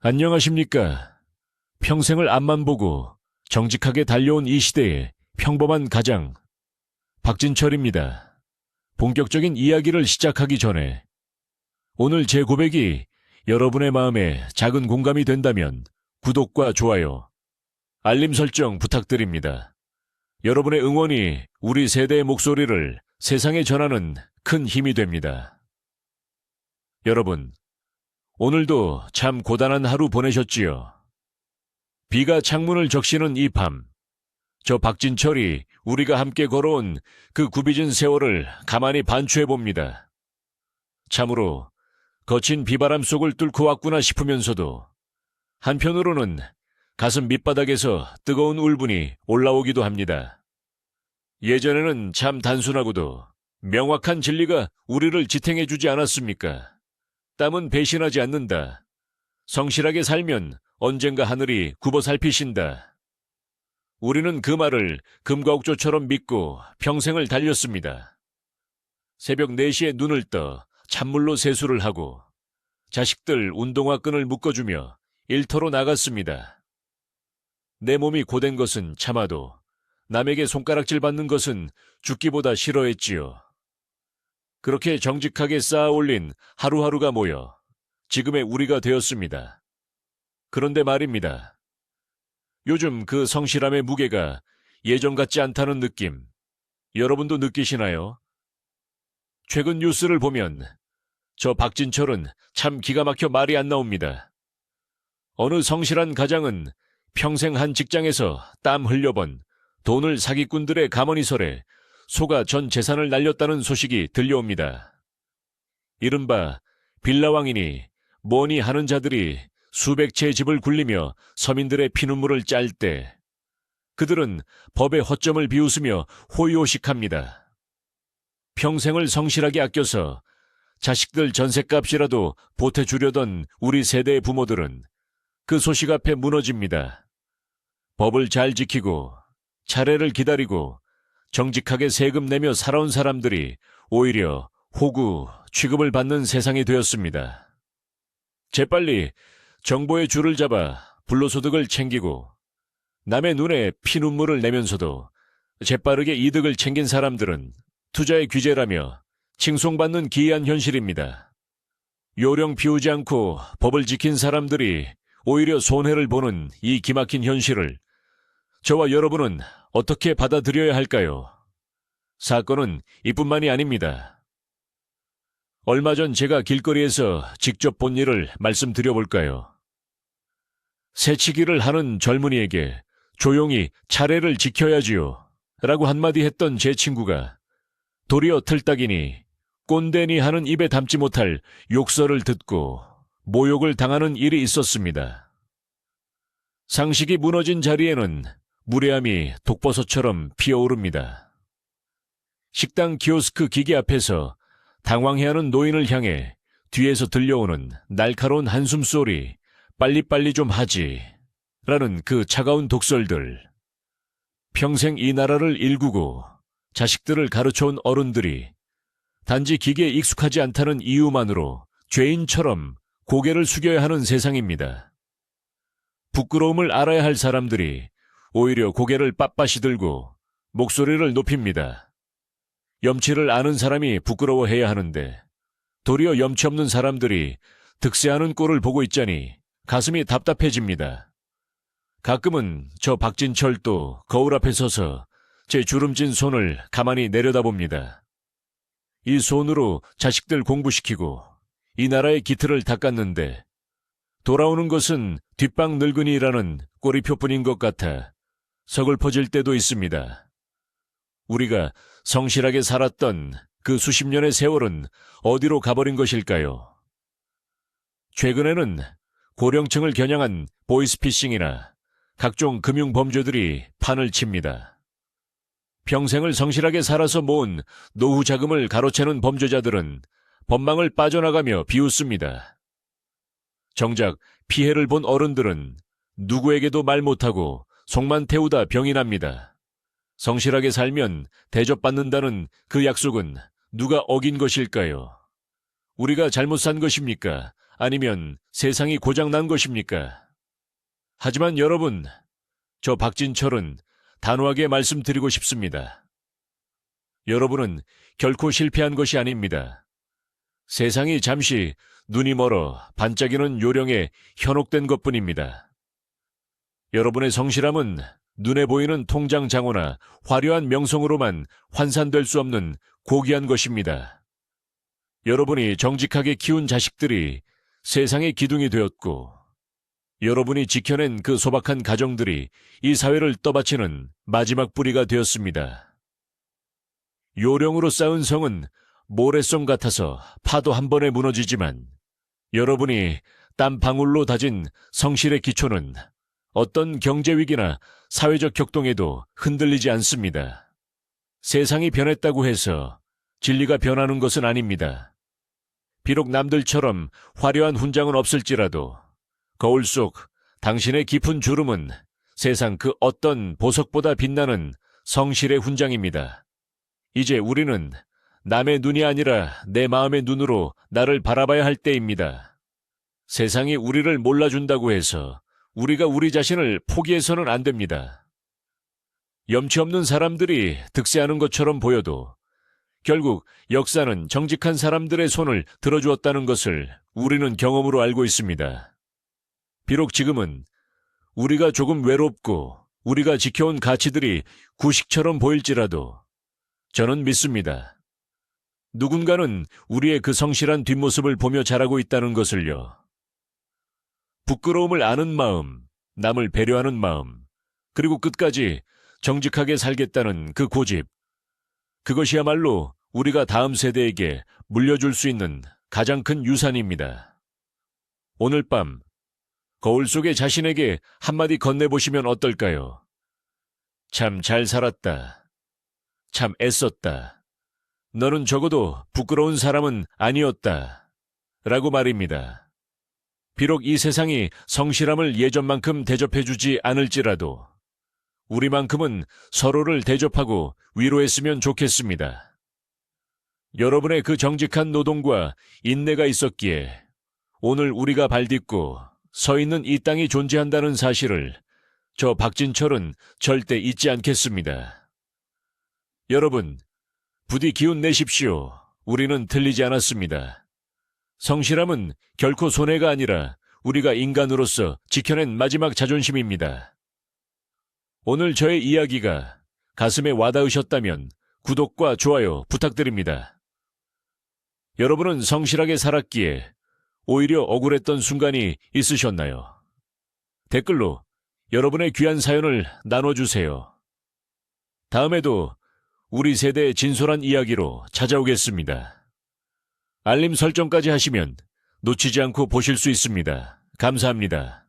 안녕하십니까. 평생을 앞만 보고 정직하게 달려온 이 시대의 평범한 가장, 박진철입니다. 본격적인 이야기를 시작하기 전에 오늘 제 고백이 여러분의 마음에 작은 공감이 된다면 구독과 좋아요, 알림 설정 부탁드립니다. 여러분의 응원이 우리 세대의 목소리를 세상에 전하는 큰 힘이 됩니다. 여러분, 오늘도 참 고단한 하루 보내셨지요? 비가 창문을 적시는 이 밤, 저 박진철이 우리가 함께 걸어온 그 굽이진 세월을 가만히 반추해봅니다. 참으로 거친 비바람 속을 뚫고 왔구나 싶으면서도 한편으로는 가슴 밑바닥에서 뜨거운 울분이 올라오기도 합니다. 예전에는 참 단순하고도 명확한 진리가 우리를 지탱해주지 않았습니까? 땀은 배신하지 않는다. 성실하게 살면 언젠가 하늘이 굽어 살피신다. 우리는 그 말을 금과 옥조처럼 믿고 평생을 달렸습니다. 새벽 4시에 눈을 떠 찬물로 세수를 하고 자식들 운동화 끈을 묶어주며 일터로 나갔습니다. 내 몸이 고된 것은 참아도 남에게 손가락질 받는 것은 죽기보다 싫어했지요. 그렇게 정직하게 쌓아 올린 하루하루가 모여 지금의 우리가 되었습니다. 그런데 말입니다. 요즘 그 성실함의 무게가 예전 같지 않다는 느낌, 여러분도 느끼시나요? 최근 뉴스를 보면 저 박진철은 참 기가 막혀 말이 안 나옵니다. 어느 성실한 가장은 평생 한 직장에서 땀 흘려번 돈을 사기꾼들의 가머니설에 속아 전 재산을 날렸다는 소식이 들려옵니다. 이른바 빌라왕이니 뭐니 하는 자들이 수백 채의 집을 굴리며 서민들의 피눈물을 짤 때 그들은 법의 허점을 비웃으며 호의호식합니다. 평생을 성실하게 아껴서 자식들 전셋값이라도 보태주려던 우리 세대의 부모들은 그 소식 앞에 무너집니다. 법을 잘 지키고 차례를 기다리고 정직하게 세금 내며 살아온 사람들이 오히려 호구, 취급을 받는 세상이 되었습니다. 재빨리 정보의 줄을 잡아 불로소득을 챙기고 남의 눈에 피눈물을 내면서도 재빠르게 이득을 챙긴 사람들은 투자의 규제라며 칭송받는 기이한 현실입니다. 요령 피우지 않고 법을 지킨 사람들이 오히려 손해를 보는 이 기막힌 현실을 저와 여러분은 어떻게 받아들여야 할까요? 사건은 이뿐만이 아닙니다. 얼마 전 제가 길거리에서 직접 본 일을 말씀드려볼까요? 새치기를 하는 젊은이에게 조용히 차례를 지켜야지요 라고 한마디 했던 제 친구가 도리어 틀딱이니 꼰대니 하는 입에 담지 못할 욕설을 듣고 모욕을 당하는 일이 있었습니다. 상식이 무너진 자리에는 무례함이 독버섯처럼 피어오릅니다. 식당 키오스크 기계 앞에서 당황해하는 노인을 향해 뒤에서 들려오는 날카로운 한숨소리, 빨리빨리 좀 하지 라는 그 차가운 독설들. 평생 이 나라를 일구고 자식들을 가르쳐온 어른들이 단지 기계에 익숙하지 않다는 이유만으로 죄인처럼 고개를 숙여야 하는 세상입니다. 부끄러움을 알아야 할 사람들이 오히려 고개를 빳빳이 들고 목소리를 높입니다. 염치를 아는 사람이 부끄러워해야 하는데 도리어 염치 없는 사람들이 득세하는 꼴을 보고 있자니 가슴이 답답해집니다. 가끔은 저 박진철도 거울 앞에 서서 제 주름진 손을 가만히 내려다봅니다. 이 손으로 자식들 공부시키고 이 나라의 기틀을 닦았는데 돌아오는 것은 뒷방 늙은이라는 꼬리표뿐인 것 같아 서글퍼질 때도 있습니다. 우리가 성실하게 살았던 그 수십 년의 세월은 어디로 가버린 것일까요? 최근에는 고령층을 겨냥한 보이스피싱이나 각종 금융범죄들이 판을 칩니다. 평생을 성실하게 살아서 모은 노후 자금을 가로채는 범죄자들은 법망을 빠져나가며 비웃습니다. 정작 피해를 본 어른들은 누구에게도 말 못하고 속만 태우다 병이 납니다. 성실하게 살면 대접받는다는 그 약속은 누가 어긴 것일까요? 우리가 잘못 산 것입니까? 아니면 세상이 고장난 것입니까? 하지만 여러분, 저 박진철은 단호하게 말씀드리고 싶습니다. 여러분은 결코 실패한 것이 아닙니다. 세상이 잠시 눈이 멀어 반짝이는 요령에 현혹된 것뿐입니다. 여러분의 성실함은 눈에 보이는 통장 장호나 화려한 명성으로만 환산될 수 없는 고귀한 것입니다. 여러분이 정직하게 키운 자식들이 세상의 기둥이 되었고, 여러분이 지켜낸 그 소박한 가정들이 이 사회를 떠받치는 마지막 뿌리가 되었습니다. 요령으로 쌓은 성은 모래성 같아서 파도 한 번에 무너지지만, 여러분이 땀 방울로 다진 성실의 기초는 어떤 경제 위기나 사회적 격동에도 흔들리지 않습니다. 세상이 변했다고 해서 진리가 변하는 것은 아닙니다. 비록 남들처럼 화려한 훈장은 없을지라도 거울 속 당신의 깊은 주름은 세상 그 어떤 보석보다 빛나는 성실의 훈장입니다. 이제 우리는 남의 눈이 아니라 내 마음의 눈으로 나를 바라봐야 할 때입니다. 세상이 우리를 몰라준다고 해서 우리가 우리 자신을 포기해서는 안 됩니다. 염치 없는 사람들이 득세하는 것처럼 보여도 결국 역사는 정직한 사람들의 손을 들어주었다는 것을 우리는 경험으로 알고 있습니다. 비록 지금은 우리가 조금 외롭고 우리가 지켜온 가치들이 구식처럼 보일지라도 저는 믿습니다. 누군가는 우리의 그 성실한 뒷모습을 보며 자라고 있다는 것을요. 부끄러움을 아는 마음, 남을 배려하는 마음, 그리고 끝까지 정직하게 살겠다는 그 고집, 그것이야말로 우리가 다음 세대에게 물려줄 수 있는 가장 큰 유산입니다. 오늘 밤 거울 속의 자신에게 한마디 건네보시면 어떨까요? 참 잘 살았다. 참 애썼다. 너는 적어도 부끄러운 사람은 아니었다. 라고 말입니다. 비록 이 세상이 성실함을 예전만큼 대접해주지 않을지라도 우리만큼은 서로를 대접하고 위로했으면 좋겠습니다. 여러분의 그 정직한 노동과 인내가 있었기에 오늘 우리가 발딛고 서 있는 이 땅이 존재한다는 사실을 저 박진철은 절대 잊지 않겠습니다. 여러분, 부디 기운 내십시오. 우리는 틀리지 않았습니다. 성실함은 결코 손해가 아니라 우리가 인간으로서 지켜낸 마지막 자존심입니다. 오늘 저의 이야기가 가슴에 와닿으셨다면 구독과 좋아요 부탁드립니다. 여러분은 성실하게 살았기에 오히려 억울했던 순간이 있으셨나요? 댓글로 여러분의 귀한 사연을 나눠주세요. 다음에도 우리 세대의 진솔한 이야기로 찾아오겠습니다. 알림 설정까지 하시면 놓치지 않고 보실 수 있습니다. 감사합니다.